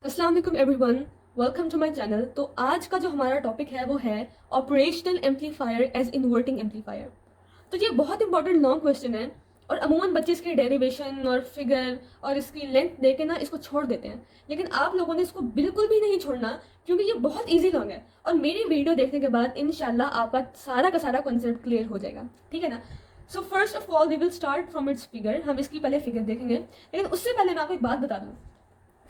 अस्सलाम वालेकुम everyone, welcome to my channel. तो आज का जो हमारा टॉपिक है वो है operational amplifier as inverting amplifier. तो ये बहुत इंपॉर्टेंट लॉन्ग क्वेश्चन है और अमूमन बच्चे इसके डेरिवेशन और फिगर और इसकी लेंथ देके ना इसको छोड़ देते हैं, लेकिन आप लोगों ने इसको बिल्कुल भी नहीं छोड़ना क्योंकि ये बहुत ईजी लॉन्ग है और मेरी वीडियो देखने के बाद इंशाल्लाह आपका सारा का सारा कॉन्सेप्ट क्लियर हो जाएगा। ठीक है ना। So first of all we will start from its figure. हम इसकी पहले फिगर देखेंगे, लेकिन उससे पहले मैं आपको एक बात बता दूं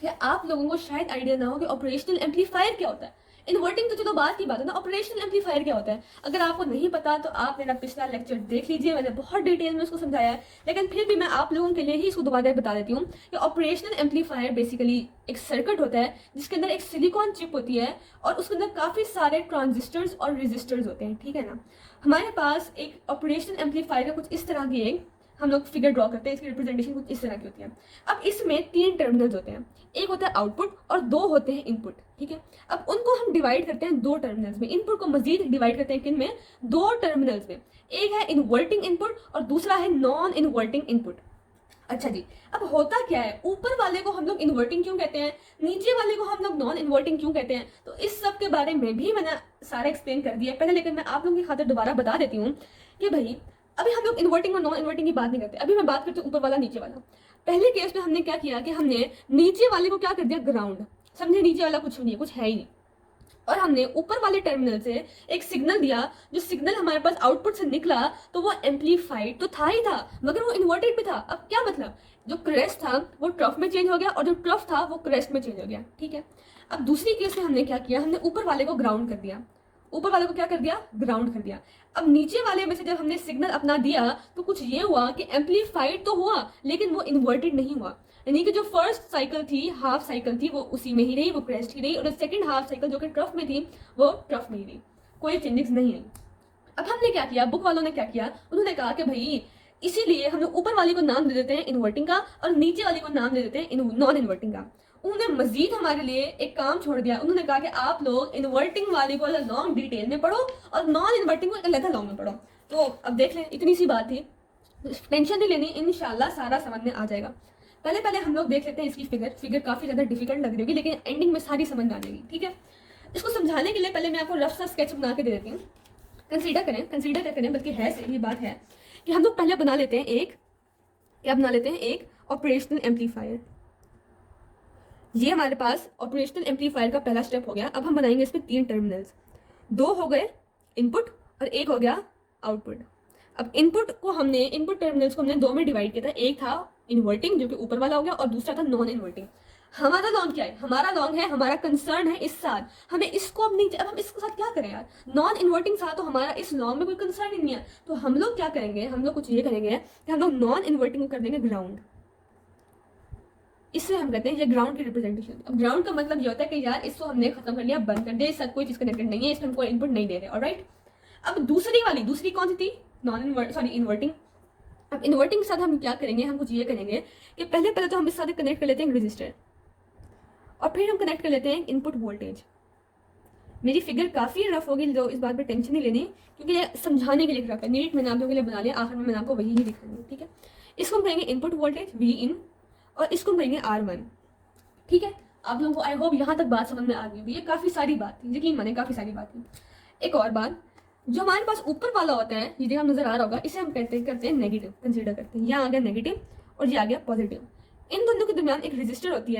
कि आप लोगों को शायद आइडिया ना हो कि ऑपरेशनल एम्पलीफायर क्या होता है। इन्वर्टिंग तो चलो बात की बात है ना, ऑपरेशनल एम्पलीफायर क्या होता है अगर आपको नहीं पता तो आप मेरा पिछला लेक्चर देख लीजिए, मैंने बहुत डिटेल में उसको समझाया है, लेकिन फिर भी मैं आप लोगों के लिए ही इसको दोबारा बता देती हूँ कि ऑपरेशनल एम्पलीफायर बेसिकली एक सर्किट होता है जिसके अंदर एक सिलिकॉन चिप होती है और उसके अंदर काफ़ी सारे ट्रांजिस्टर्स और रेजिस्टर्स होते हैं। ठीक है ना। हमारे पास एक ऑपरेशनल एम्पलीफायर का कुछ इस तरह की एक हम लोग फिगर ड्रॉ करते हैं, इसकी रिप्रेजेंटेशन कुछ इस तरह की होती है। अब इसमें तीन टर्मिनल्स होते हैं, एक होता है आउटपुट और दो होते हैं इनपुट। ठीक है। अब उनको हम डिवाइड करते हैं दो टर्मिनल्स में, इनपुट को मजीद डिवाइड करते हैं किन में, दो टर्मिनल्स में। एक है इन्वर्टिंग इनपुट और दूसरा है नॉन इन्वर्टिंग इनपुट। अच्छा जी, अब होता क्या है, ऊपर वाले को हम लोग इन्वर्टिंग क्यों कहते हैं, नीचे वाले को हम लोग नॉन इन्वर्टिंग क्यों कहते हैं, तो इस सब के बारे में भी मैंने सारा एक्सप्लेन कर दिया पहले, लेकिन मैं आप लोगों की खातिर दोबारा बता देती हूँ कि भाई अभी हम लोग इन्वर्टिंग और नॉन इन्वर्टिंग की बात नहीं करते, अभी मैं बात करती हूँ ऊपर वाला नीचे वाला। पहले केस में हमने क्या किया कि हमने नीचे वाले को क्या कर दिया, ग्राउंड। समझे, नीचे वाला कुछ नहीं है, कुछ है ही नहीं, और हमने ऊपर वाले टर्मिनल से एक सिग्नल दिया। जो सिग्नल हमारे पास आउटपुट से निकला तो वो एम्पलीफाइड तो था ही था, मगर वो इन्वर्टेड भी था। अब क्या मतलब, जो क्रेस्ट था वो ट्रफ में चेंज हो गया और जो ट्रफ था वो क्रेस्ट में चेंज हो गया। ठीक है। अब दूसरी केस में हमने क्या किया, हमने ऊपर वाले को ग्राउंड कर दिया, ऊपर वाले को क्या कर दिया, ग्राउंड कर दिया। अब नीचे वाले में से जब हमने सिग्नल अपना दिया तो कुछ ये हुआ कि एम्पलीफाइड तो हुआ लेकिन वो इन्वर्टेड नहीं हुआ, यानी कि जो फर्स्ट साइकिल थी, हाफ साइकिल थी, वो उसी में ही रही, वो क्रेस्ट ही रही, और सेकंड हाफ साइकिल जो कि ट्रफ में थी वो ट्रफ में ही रही, कोई चेंजेस नहीं आई। अब हमने क्या किया, बुक वालों ने क्या किया, उन्होंने कहा कि भाई इसीलिए हम लोग ऊपर वाले को नाम दे देते हैं इन्वर्टिंग का और नीचे वाले को नाम दे देते हैं नॉन इन्वर्टिंग का। उन्होंने मजीद हमारे लिए एक काम छोड़ दिया, उन्होंने कहा कि आप लोग इन्वर्टिंग वाले को लॉन्ग डिटेल में पढ़ो और नॉन इन्वर्टिंग को अलग लॉन्ग में पढ़ो। तो अब देख लें, इतनी सी बात थी, टेंशन नहीं लेनी, इंशाल्लाह सारा समझ में आ जाएगा। पहले पहले हम लोग देख लेते हैं इसकी फिगर काफ़ी ज़्यादा डिफिकल्ट लग रही होगी लेकिन एंडिंग में सारी समझ में आ जाएगी। ठीक है। इसको समझाने के लिए पहले मैं आपको रफ सा स्केच बना के दे देती हूँ। कंसीडर करें बल्कि है से ये बात है कि हम लोग पहले बना लेते हैं एक ऑपरेशनल एम्पलीफायर। ये हमारे पास ऑपरेशनल एम्पलीफायर का पहला स्टेप हो गया। अब हम बनाएंगे इसमें तीन टर्मिनल्स, दो हो गए इनपुट और एक हो गया आउटपुट। अब इनपुट टर्मिनल्स को हमने दो में डिवाइड किया था, एक था इन्वर्टिंग जो कि ऊपर वाला हो गया और दूसरा था नॉन इन्वर्टिंग। हमारा लॉन्ग क्या है, हमारा कंसर्न है इस साथ, हमें इसको अब नहीं, अब हम इसके साथ क्या करें यार, नॉन इन्वर्टिंग था तो हमारा इस लॉन्ग में कोई कंसर्न ही नहीं है, तो हम लोग क्या करेंगे, हम लोग कुछ ये करेंगे कि हम लोग नॉन इन्वर्टिंग को कर देंगे ग्राउंड। इससे हम कहते हैं ये ग्राउंड की रिप्रेजेंटेशन। अब ग्राउंड का मतलब ये होता है कि यार इसको हमने खत्म कर लिया, बंद कर दिया, इसका कोई चीज कनेक्टेड नहीं है, इसमें हम कोई इनपुट नहीं दे रहे। ऑलराइट। अब दूसरी कौन सी थी, इन्वर्टिंग। अब इन्वर्टिंग के साथ हम क्या करेंगे, हम कुछ ये करेंगे कि पहले तो हम इस साथ कनेक्ट कर लेते हैं रजिस्टर और फिर हम कनेक्ट कर लेते हैं इनपुट वोल्टेज। मेरी फिगर काफ़ी रफ होगी, तो इस बात पर टेंशन नहीं लेनी क्योंकि ये समझाने के लिए रफ है, नीट मैंने आप लोगों के लिए बना लिया, आखिर में मैंने आपको वही ही दिखानी है। ठीक है। इसको हम कहेंगे इनपुट वोल्टेज वी इन और इसको हम कहेंगे R1। ठीक है। आप लोगों को आई होप यहाँ तक बात समझ में आ गई होगी, ये काफ़ी सारी बात थी, यकीन माने काफ़ी सारी बात थी। एक और बात, जो हमारे पास ऊपर वाला होता है, ये हम नजर आ रहा होगा, इसे हम करते हैं नेगेटिव, कंसीडर करते हैं। यहाँ आ गया नेगेटिव और ये आ गया पॉजिटिव। इन दोनों के दरमियान एक रेजिस्टेंस होती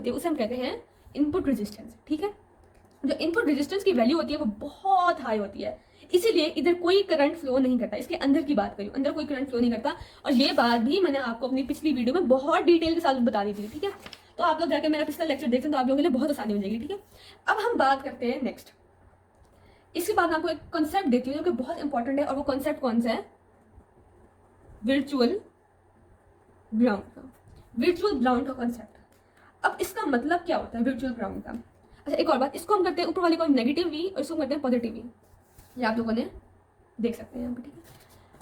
है, उसे हम कहते हैं इनपुट रेजिस्टेंस। ठीक है। जो इनपुट रेजिस्टेंस की वैल्यू होती है वो बहुत हाई होती है, इसीलिए इधर कोई करंट फ्लो नहीं करता। इसके अंदर की बात करूँ, अंदर कोई करंट फ्लो नहीं करता, और ये बात भी मैंने आपको अपनी पिछली वीडियो में बहुत डिटेल के साथ बता दी थी। ठीक है। तो आप लोग जाकर मेरा पिछला लेक्चर देखते हैं तो आप लोगों के लिए बहुत आसानी हो जाएगी। ठीक है। अब हम बात करते हैं नेक्स्ट, इसके बाद मैं आपको एक कॉन्सेप्ट देती हूँ जो कि बहुत इंपॉर्टेंट है, और वो कॉन्सेप्ट कौन सा है, वर्चुअल ग्राउंड का कॉन्सेप्ट। अब इसका मतलब क्या होता है वर्चुअल ग्राउंड का। अच्छा, एक और बात, इसको हम करते हैं ऊपर वाले को नेगेटिव वी और इसको करते हैं पॉजिटिव वी, ये आप लोगों ने देख सकते हैं यहाँ पे। ठीक है।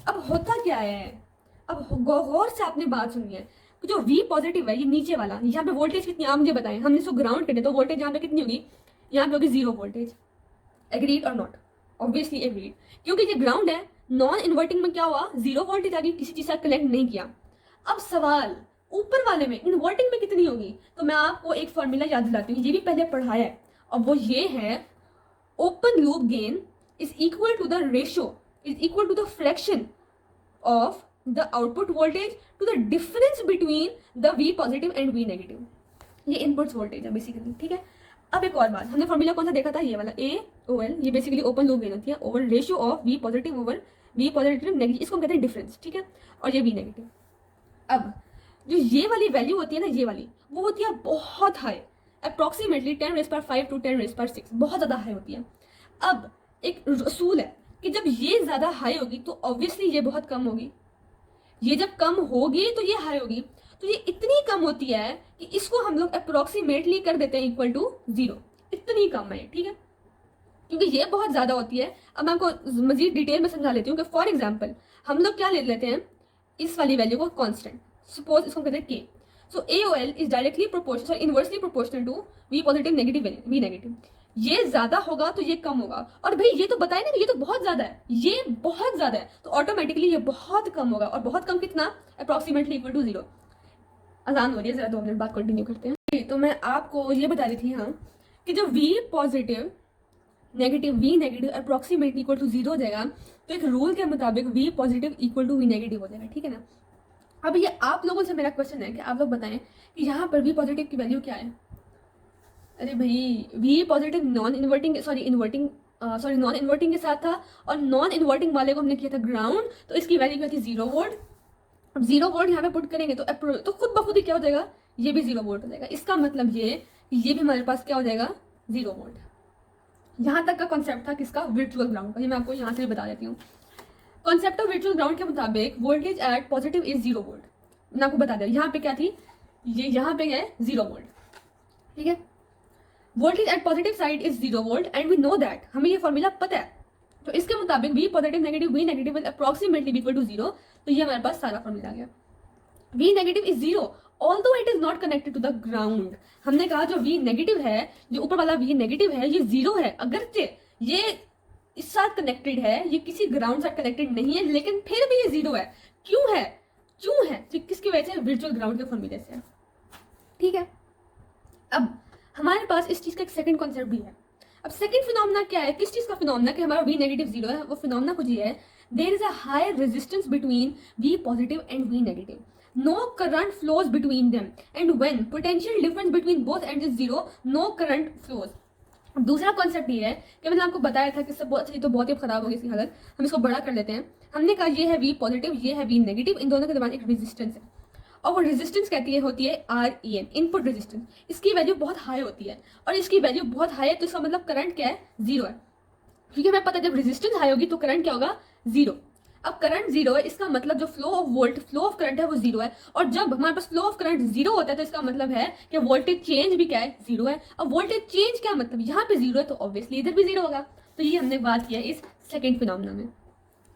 अब होता क्या है, अब गौर से आपने बात सुनी है कि जो वी पॉजिटिव है ये नीचे वाला, यहाँ पे वोल्टेज कितनी आप मुझे बताएं, हमने इसको ग्राउंड कर दिया तो वोल्टेज यहाँ पे कितनी होगी, यहाँ पे होगी 0 वोल्टेज। एग्रीड और नॉट, ऑब्वियसली एग्रीड, क्योंकि ये ग्राउंड है। नॉन इन्वर्टिंग में क्या हुआ, 0 वोल्टेज आ गई, किसी चीज से कनेक्ट नहीं किया। अब सवाल, ऊपर वाले में इन्वर्टिंग में कितनी होगी? तो मैं आपको एक फॉर्मूला याद दिलाती हूँ, ये भी पहले पढ़ाया है, और वो ये है open loop gain is equal to the ratio, is equal to the fraction of the output voltage to the difference between the V positive and V negative. ये इनपुट्स वोल्टेज है बेसिकली, ठीक है। अब एक और बात, हमने फॉर्मूला कौन सा देखा था? ये वाला AOL, ये बेसिकली ओपन लूप गेन होती है over ratio of V positive over we positive negative, इसको हम कहते हैं डिफरेंस, ठीक है, और ये वी नेगेटिव। अब जो ये वाली वैल्यू होती है ना, ये वाली वो होती है बहुत हाई, अप्रॉक्सीमेटली 10⁵ टू 10⁶, बहुत ज़्यादा हाई होती है। अब एक असूल है कि जब ये ज़्यादा हाई होगी तो ऑब्वियसली ये बहुत कम होगी, ये जब कम होगी तो ये हाई होगी, तो ये इतनी कम होती है कि इसको हम लोग अप्रोक्सीमेटली कर देते हैं इक्वल टू 0, इतनी कम है, ठीक है, क्योंकि ये बहुत ज़्यादा होती है। अब मैं आपको मजीद डिटेल में समझा लेती हूँ कि फॉर एग्जाम्पल हम लोग क्या ले लेते हैं, इस वाली वैल्यू को कांस्टेंट, सपोज इसको कहते हैं K। So AOL is directly proportional, inversely proportional to V positive negative V negative. ये ज्यादा होगा तो ये कम होगा, और भाई ये तो बताए ना, ये तो बहुत ज्यादा है, ये बहुत ज्यादा है, तो ऑटोमेटिकली ये बहुत कम होगा, और बहुत कम कितना? Approximately equal to 0। आसान हो रही है, जरा 2 मिनट बाद कंटिन्यू करते हैं। तो मैं आपको ये बता रही थी हाँ कि जब V positive negative V negative approximately equal to 0 हो जाएगा, तो एक रूल के मुताबिक V positive equal to V negative हो जाएगा, ठीक है ना। अब ये आप लोगों से मेरा क्वेश्चन है कि आप लोग बताएं कि यहाँ पर V पॉजिटिव की वैल्यू क्या है? अरे भाई V पॉजिटिव नॉन इन्वर्टिंग के साथ था, और नॉन इन्वर्टिंग वाले को हमने किया था ग्राउंड, तो इसकी वैल्यू क्या थी? 0 वोल्ट। अब 0 वोल्ट यहाँ पे पुट करेंगे तो खुद ब खुद ही क्या हो जाएगा? ये भी 0 वोल्ट हो जाएगा। इसका मतलब ये भी हमारे पास क्या हो जाएगा? 0 वोल्ट। यहाँ तक का कॉन्सेप्ट था किसका? वर्चुअल ग्राउंड का। ये मैं आपको यहाँ से भी बता देती हूँ। कॉन्सेप्ट ऑफ वर्चुअल ग्राउंड के मुताबिक voltage at positive is 0 volt. मैंने आपको बता दिया यहाँ पे क्या थी, ये यहाँ पे है 0 वोल्ट, ठीक है। Voltage at positive side is 0 volt and we know that, हमें ये फॉर्मूला पता है। तो इसके मुताबिक V positive negative V negative will approximately equal to 0। तो ये हमारे पास सारा फॉर्मूला आ गया। V negative is 0 although it is not connected to the ground. हमने कहा जो V नेगेटिव है, जो ऊपर वाला V नेगेटिव है, ये 0 है, अगरचे ये इस साथ कनेक्टेड है, ये किसी ग्राउंड साथ कनेक्टेड नहीं है, लेकिन फिर भी ये 0 है। क्यों है? तो किसकी वजह से? वर्चुअल ग्राउंड के फॉर्मूले से, ठीक है। अब हमारे पास इस चीज का एक सेकंड कॉन्सेप्ट भी है। अब सेकंड फिनोमेना क्या है? किस चीज का फिनोमेना कि हमारा V नेगेटिव 0 है? वो फिनोमेना कुछ ये है, there is a high resistance between V positive and V negative, no current flows between them, and when potential difference between both ends is 0, no current flows। दूसरा concept ये है कि मैंने आपको बताया था कि सब तो बहुत ही खराब होगी इसकी हालत, हम इसको बड़ा कर लेते हैं। हमने कहा ये है V पॉजिटिव, ये है V नेगेटिव, इन दोनों के दरमियान एक रेजिस्टेंस है, और वो रेजिस्टेंस कहती है होती है REN, इनपुट रेजिस्टेंस। इसकी वैल्यू बहुत हाई होती है, और इसकी वैल्यू बहुत हाई है, तो इसका मतलब करंट क्या है? 0 है, क्योंकि हमें पता है जब रेजिस्टेंस हाई होगी तो करंट क्या होगा? 0। अब करंट 0 है, इसका मतलब जो फ्लो ऑफ करंट है वो 0 है, और जब हमारे पास फ्लो ऑफ करंट 0 होता है तो इसका मतलब है कि वोल्टेज चेंज भी क्या है? 0 है। अब वोल्टेज चेंज क्या मतलब? यहाँ पे 0 है तो ऑब्वियसली इधर भी 0 होगा। तो ये हमने बात किया इस सेकेंड फिनोमेना में।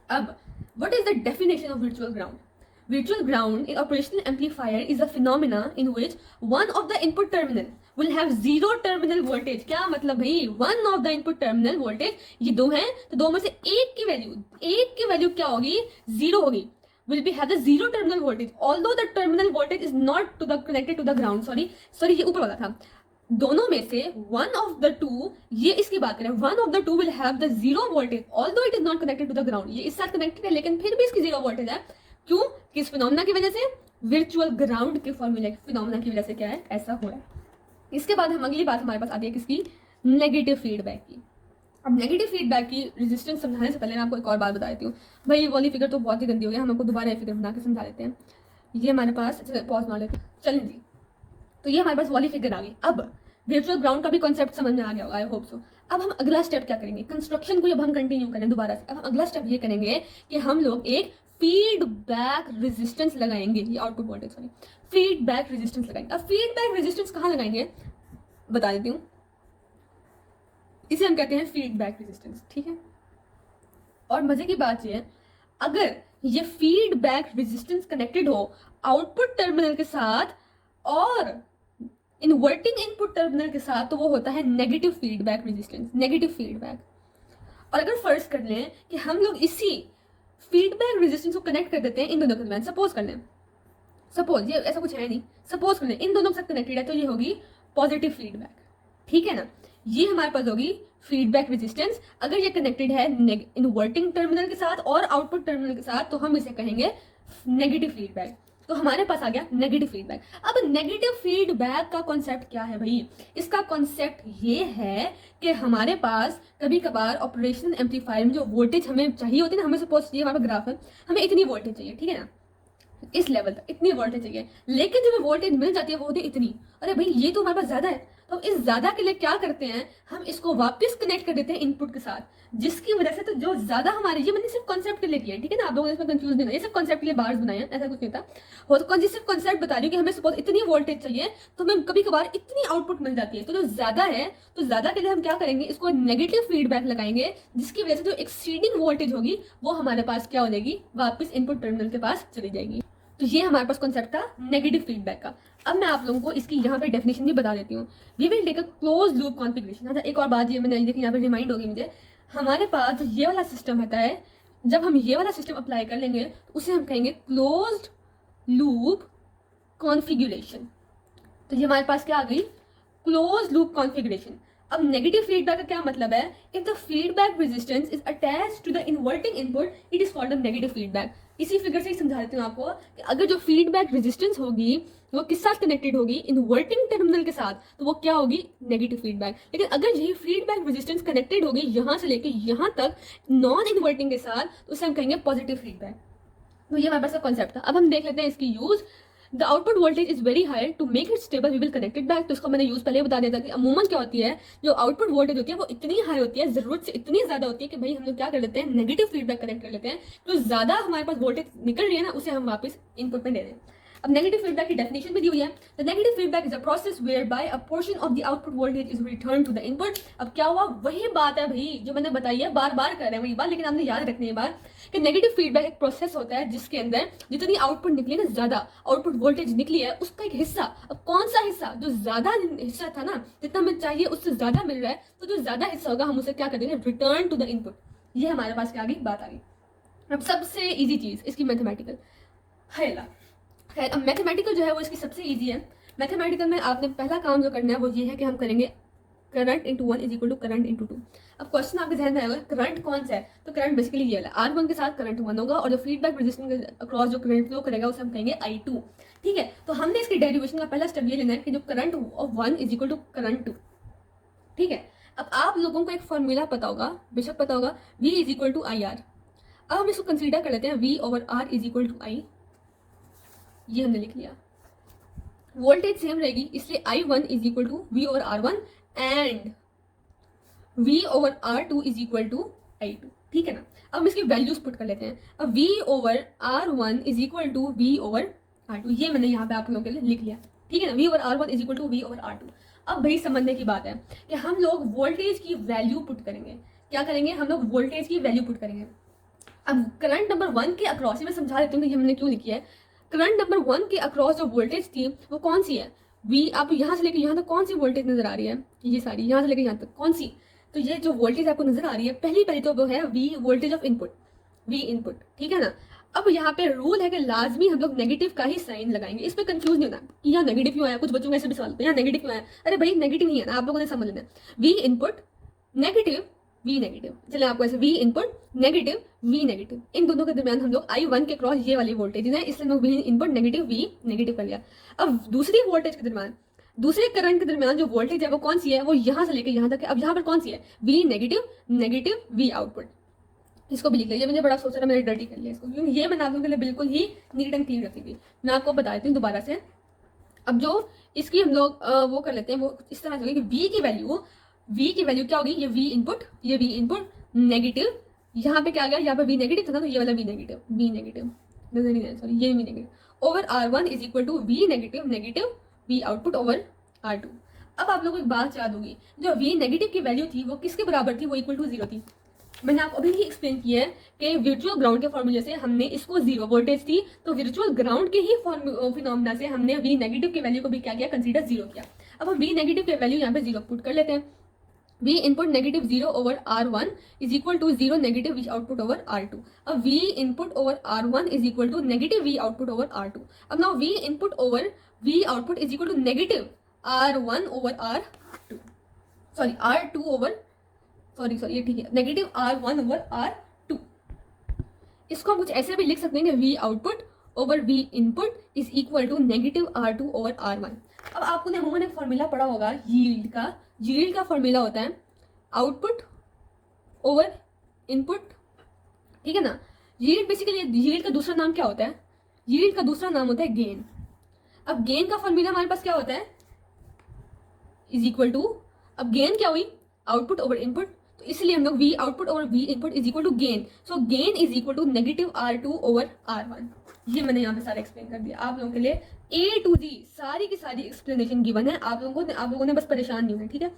अब what is the definition of virtual ground? Virtual ground in operational amplifier is a phenomena in which one of the input terminal will have zero terminal voltage। क्या मतलब भाई? one of the input terminal voltage, ये दो हैं तो दो में से एक की वैल्यू क्या होगी? 0 होगी। will be have the zero terminal voltage although the terminal voltage is not to the connected to the ground। sorry ये ऊपर वाला था। दोनों में से one of the two, ये इसकी बात करें, one of the two will have the zero voltage although it is not connected to the ground। ये इस साथ कनेक्टेड है लेकिन फिर भी इसकी 0 वोल्टेज है। क्यों? किस फिनोमेना की वजह से? वर्चुअल ग्राउंड के फॉर्मूले फिनोमेना की वजह से क्या है? ऐसा हो रहा है। इसके बाद हम अगली बात हमारे पास आती है किसकी? नेगेटिव फीडबैक की। अब नेगेटिव फीडबैक की रेजिस्टेंस समझाने से पहले मैं आपको एक और बात बता देती हूँ। भाई ये वाली फिगर तो बहुत ही गंदी हो गई, हम आपको दोबारा फिगर बना के समझा देते हैं। ये हमारे पास, पॉज मार लेते हैं, चलें जी। तो ये हमारे पास वाली फिगर आ गई। अब वर्चुअल ग्राउंड का भी कॉन्सेप्ट समझ में आ गया होगा, आई होप सो। अब हम अगला स्टेप क्या करेंगे? कंस्ट्रक्शन को जब हम कंटिन्यू करें दोबारा से, अब हम अगला स्टेप ये करेंगे कि हम लोग एक फीडबैक रेजिस्टेंस लगाएंगे। ये output voltage, sorry, feedback resistance लगाएंगे। अब फीडबैक रेजिस्टेंस कहाँ लगाएंगे बता देती हूँ। इसे हम कहते हैं फीडबैक रेजिस्टेंस, ठीक है। और मजे की बात ये है, अगर ये फीडबैक रेजिस्टेंस कनेक्टेड हो आउटपुट टर्मिनल के साथ और इन्वर्टिंग इनपुट टर्मिनल के साथ, तो वो होता है negative feedback resistance, negative feedback. और अगर फर्ज कर लें कि हम लोग इसी फीडबैक रेजिस्टेंस को कनेक्ट कर देते हैं इन दोनों के दरमियान, सपोज कर लें सपोज ये ऐसा कुछ है नहीं, सपोज कर लें इन दोनों के साथ कनेक्टेड है तो ये होगी पॉजिटिव फीडबैक, ठीक है ना। ये हमारे पास होगी फीडबैक रेजिस्टेंस। अगर ये कनेक्टेड है इन्वर्टिंग टर्मिनल के साथ और आउटपुट टर्मिनल के साथ तो हम इसे कहेंगे नेगेटिव फीडबैक। तो हमारे पास आ गया नेगेटिव फीडबैक। अब नेगेटिव फीडबैक का कॉन्सेप्ट क्या है भाई? इसका कॉन्सेप्ट ये है कि हमारे पास कभी कभार ऑपरेशनल एम्पलीफायर में जो वोल्टेज हमें चाहिए होती है ना, हमें सपोज ये हमारा ग्राफ है, हमें इतनी वोल्टेज चाहिए, ठीक है ना, इस लेवल तक इतनी वोल्टेज चाहिए, लेकिन जब वोल्टेज मिल जाती है वो होती है इतनी। अरे भाई ये तो हमारे पास ज्यादा है, तो इस ज्यादा के लिए क्या करते हैं, हम इसको वापस कनेक्ट कर देते हैं इनपुट के साथ, जिसकी वजह से तो जो ज्यादा हमारे, ये मैंने सिर्फ कॉन्सेप्ट के लिए किया है, ठीक है ना, आप लोगों ने इसमें कंफ्यूज नहीं होना, ये सब कॉन्सेप्ट के लिए बार्स बनाए हैं, ऐसा कुछ नहीं था। वो तो सिर्फ कॉन्सेप्ट बता रही हूँ कि हमें सपोज इतनी वोल्टेज चाहिए तो हमें कभी कभार इतनी आउटपुट मिल जाती है, तो जो ज्यादा है तो ज्यादा के लिए हम क्या करेंगे, इसको नेगेटिव फीडबैक लगाएंगे, जिसकी वजह से जो एक्सीडिंग वोल्टेज होगी वो हमारे पास क्या हो जाएगी, वापस इनपुट टर्मिनल के पास चली जाएगी। तो ये हमारे पास कॉन्सेप्ट था नेगेटिव फीडबैक का। अब मैं आप लोगों को इसकी यहाँ पे डेफिनेशन भी बता देती हूँ। We will take a close loop configuration. अच्छा एक और बात ये मैंने देखी यहाँ पे रिमाइंड होगी मुझे, हमारे पास ये वाला सिस्टम होता है, जब हम ये वाला सिस्टम अप्लाई कर लेंगे तो उसे हम कहेंगे क्लोज्ड लूप कॉन्फ़िगरेशन। तो ये हमारे पास क्या आ गई, क्लोज लूप कॉन्फ़िगरेशन। अब नेगेटिव फीडबैक का क्या मतलब है, if the feedback resistance is attached to the inverting input it is called a negative feedback. इसी फिगर से ही समझा देती हूँ आपको कि अगर जो फीडबैक रेजिस्टेंस होगी वो किस साथ कनेक्टेड होगी, इन्वर्टिंग टर्मिनल के साथ, तो वो क्या होगी, नेगेटिव फीडबैक। लेकिन अगर यही फीडबैक रेजिस्टेंस कनेक्टेड होगी यहाँ से लेके यहाँ तक नॉन इन्वर्टिंग के साथ, तो उसे हम कहेंगे पॉजिटिव फीडबैक। तो ये हमारे पास कॉन्सेप्ट था। अब हम देख लेते हैं इसकी use. The output voltage is very high, to make it stable we will connect it back. तो इसको मैंने यूज पहले बता दिया था कि अमूमन क्या होती है, जो आउटपुट वोल्टेज होती है वो इतनी हाई होती है, जरूरत से इतनी ज्यादा होती है कि भाई हम लोग क्या कर लेते हैं, नेगेटिव फीडबैक कनेक्ट कर लेते हैं। तो ज्यादा हमारे पास वोल्टेज निकल रही है ना, उसे हम वापस इनपुट में दे दें। अब नेगेटिव फीडबैक की डेफिनेशन भी दी हुई है। The negative feedback is a process where by a portion of the output voltage is return to the input. अब क्या हुआ, वही बात है भाई जो मैंने बताई है, बार बार कर रहे हैं वही बात, लेकिन आपने याद रखनी है बात कि नेगेटिव फीडबैक एक प्रोसेस होता है जिसके अंदर जितनी आउटपुट निकली ना, ज्यादा आउटपुट वोल्टेज निकली है, उसका एक हिस्सा, अब कौन सा हिस्सा, जो ज्यादा हिस्सा था ना, जितना हमें चाहिए उससे ज्यादा मिल रहा है, तो जो ज्यादा हिस्सा होगा हम उसे क्या कर देंगे, रिटर्न टू द इनपुट। ये हमारे पास क्या आ गई, बात आ गई। अब सबसे इजी चीज इसकी मैथमेटिकल है। खैर अब मैथमेटिकल जो है वो इसकी सबसे इजी है। मैथमेटिकल में आपने पहला काम जो करना है वो ये है कि हम करेंगे current into 1 is equal to current into 2। अब क्वेश्चन आपके ध्यान में आएगा करंट कौन सा है, तो करंट बेसिकली ये है, R1 के साथ करंट 1 होगा और जो फीडबैक रेजिस्टेंस के अक्रॉस जो करंट फ्लो करेगा उसे हम कहेंगे I2, ठीक है। तो हमने इसकी डेरिवेशन का पहला स्टेप ये लेना है कि जो current of 1 is equal to current 2, ठीक है। अब आप लोगों को एक फॉर्मूला पता होगा, बेशक पता होगा, V is equal to I R. अब हम इसको कंसीडर कर लेते हैं V over R is equal to I, ये हमने लिख लिया। वोल्टेज सेम रहेगी इसलिए I1 is equal to V over R1 and V over R2 is equal to I2, ठीक है ना। अब हम इसकी वैल्यूज पुट कर लेते हैं। अब V over R1 is equal to V over R2, ये मैंने यहाँ पे आप लोगों के लिए लिख लिया, ठीक है ना। V over R1 is equal to V over R2। अब भाई समझने की बात है कि हम लोग वोल्टेज की वैल्यू पुट करेंगे। क्या करेंगे, हम लोग वोल्टेज की वैल्यू पुट करेंगे। अब करंट नंबर 1 के अक्रॉस, मैं समझा देती हूँ कि हमने क्यों लिखी है। करंट नंबर 1 के अक्रॉस जो वोल्टेज थी वो कौन सी है, V। आप यहाँ से लेकर यहाँ तक कौन सी वोल्टेज नजर आ रही है, ये सारी यहाँ से लेकर यहाँ तक कौन सी, तो ये जो वोल्टेज आपको नजर आ रही है पहली तो वो है V, voltage of input, V input, ठीक है ना। अब यहाँ पे रूल है कि लाजमी हम लोग नेगेटिव का ही साइन लगाएंगे। इस पर कंफ्यूज नहीं होना कि यहाँ नेगेटिव क्यों आया, कुछ बच्चों को ऐसे भी सवाल होते हैं यहाँ नेगेटिव क्यों आया, अरे भाई नेगेटिव नहीं है ना, आप लोगों ने समझ लेना। V input negative V negative, चले आपको ऐसे V input negative V negative, इन दोनों के दरमियान हम लोग I1 के क्रॉस ये वाली वोल्टेज है, इसलिए हम V input negative V negative कर लिया। अब दूसरी वोल्टेज के दरमियान, दूसरे करंट के दरमियान जो वोल्टेज है वो कौन सी है, वो यहाँ से लेकर यहाँ तक है। अब यहाँ पर कौन सी है, V negative negative V output, इसको भी लिख लिया। मुझे बड़ा सोच रहा मैंने डर्टी कर लिया इसको, क्योंकि ये मैं आप लोगों के लिए बिल्कुल ही नीट एंड क्लीन रखी थी। मैं आपको बता देती हूँ दोबारा से। अब जो इसकी हम लोग वो कर लेते हैं, वो इस तरह से कि V की वैल्यू क्या होगी, ये V इनपुट नेगेटिव, यहाँ पे क्या आ गया, यहाँ पे V नेगेटिव था ना, तो ये वाला V नेगेटिव नजर नहीं आया, सॉरी, ये V negative over R1 is equal to V negative V output over R2। अब आप लोगों को एक बात याद होगी, जो V नेगेटिव की वैल्यू थी वो किसके बराबर थी, वो इक्वल टू 0 थी। मैंने आपको अभी ही एक्सप्लेन किया है कि वर्चुअल ग्राउंड के फॉर्मूले से हमने इसको 0 वोल्टेज थी, तो वर्चुअल ग्राउंड के ही फिनोमेना से हमने V नेगेटिव की वैल्यू को भी क्या किया, कंसीडर 0 किया। अब हम V नेगेटिव की वैल्यू यहाँ पे 0 पुट कर लेते हैं। V input negative 0 over R1 is equal to 0 negative V output over R2. अब V input over R1 is equal to negative V output over R2. अब now V input over V output is equal to negative R1 over R2. Sorry, R2 over ये ठीक है, negative R1 over R2. इसको हम कुछ ऐसे भी लिख सकते हैं कि V output over V input is equal to negative R2 over R1. अब आपको अमूमन एक फॉर्मूला पढ़ा होगा यील्ड का फॉर्मूला होता है आउटपुट ओवर इनपुट, ठीक है ना। यील्ड बेसिकली, यील्ड का दूसरा नाम क्या होता है? यील्ड का दूसरा नाम होता है गेन। अब गेन का फॉर्मूला हमारे पास क्या होता है? इज इक्वल टू, अब गेन क्या हुई? आउटपुट ओवर इनपुट, तो इसलिए हम लोग V output over V input is equal to gain. So gain is equal to negative R2 over R1। ये मैंने यहाँ पे सारा एक्सप्लेन कर दिया आप लोगों के लिए, A to Z सारी की सारी एक्सप्लेनेशन गिवन है, आप लोगों ने बस परेशान नहीं होना, ठीक है।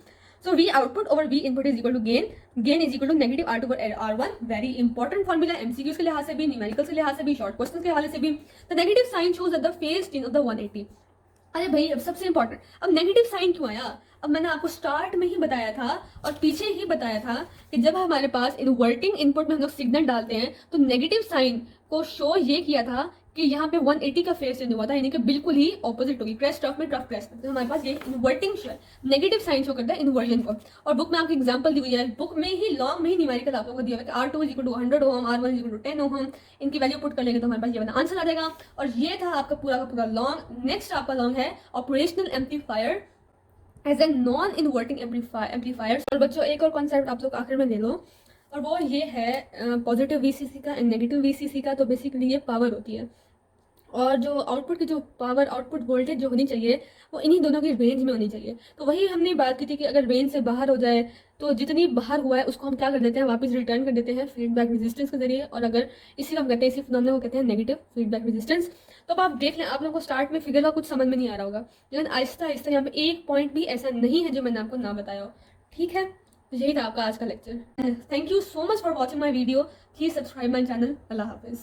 So V output over V input is equal to gain is equal to negative R2 over R1। Very important formula, MCQs के लिहाज से भी, न्यूमेरिकल्स के लिहाज से भी, शॉर्ट क्वेश्चन के हवाले से भी। The negative sign shows the phase in of the 180। अरे भाई अब सबसे इंपॉर्टेंट, अब नेगेटिव साइन क्यों आया? अब मैंने आपको स्टार्ट में ही बताया था और पीछे ही बताया था कि जब हमारे पास इन्वर्टिंग इनपुट में हम लोग सिग्नल डालते हैं तो नेगेटिव साइन को शो ये किया था कि यहाँ पे 180 का फेस चेंज हुआ था, यानी कि बिल्कुल ही ऑपोजिट होगी, क्रेस्ट ऑफ में ट्रफ क्रेस्ट में। तो हमारे पास ये इन्वर्टिंग नेगेटिव साइन शो करता है इन्वर्जन को। और बुक में आपको एग्जांपल दी हुई है, बुक में ही लॉन्ग में ही न्यूमेरिकल आप लोगों को दिया हुआ है। R2 is equal to 100 ohm, R1 is equal to 10 ohm. इनकी वैल्यू पुट कर लेंगे तो हमारे पास ये वाला आंसर आ जाएगा। और ये था आपका पूरा का पूरा लॉन्ग। नेक्स्ट आपका लॉन्ग है operational amplifier as a non inverting amplifier. और बच्चों एक और कॉन्सेप्ट आप लोग आखिर में ले लो, और वो ये है पॉजिटिव VCC का एंड नेगेटिव VCC का। तो बेसिकली ये पावर होती है, और जो आउटपुट की जो पावर, आउटपुट वोल्टेज जो होनी चाहिए वो इन्हीं दोनों की रेंज में होनी चाहिए। तो वही हमने बात की थी कि अगर रेंज से बाहर हो जाए तो जितनी बाहर हुआ है उसको हम क्या कर देते हैं, वापस रिटर्न कर देते हैं फीडबैक रेजिस्टेंस के जरिए। और अगर इसी हम कहते हैं, इसी फिनोमेनन को कहते हैं नेगेटिव फीडबैक रेजिस्टेंस। तो अब आप देख लें, आप लोगों को स्टार्ट में फिगर का कुछ समझ में नहीं आ रहा होगा, लेकिन आहिस्ता आहिस्ता यहाँ पे एक पॉइंट भी ऐसा नहीं है जो मैंने आपको ना बताया हो, ठीक है। तो यही था आपका आज का lecture. Thank you so much for watching my video. Please subscribe my channel. Allah Hafiz.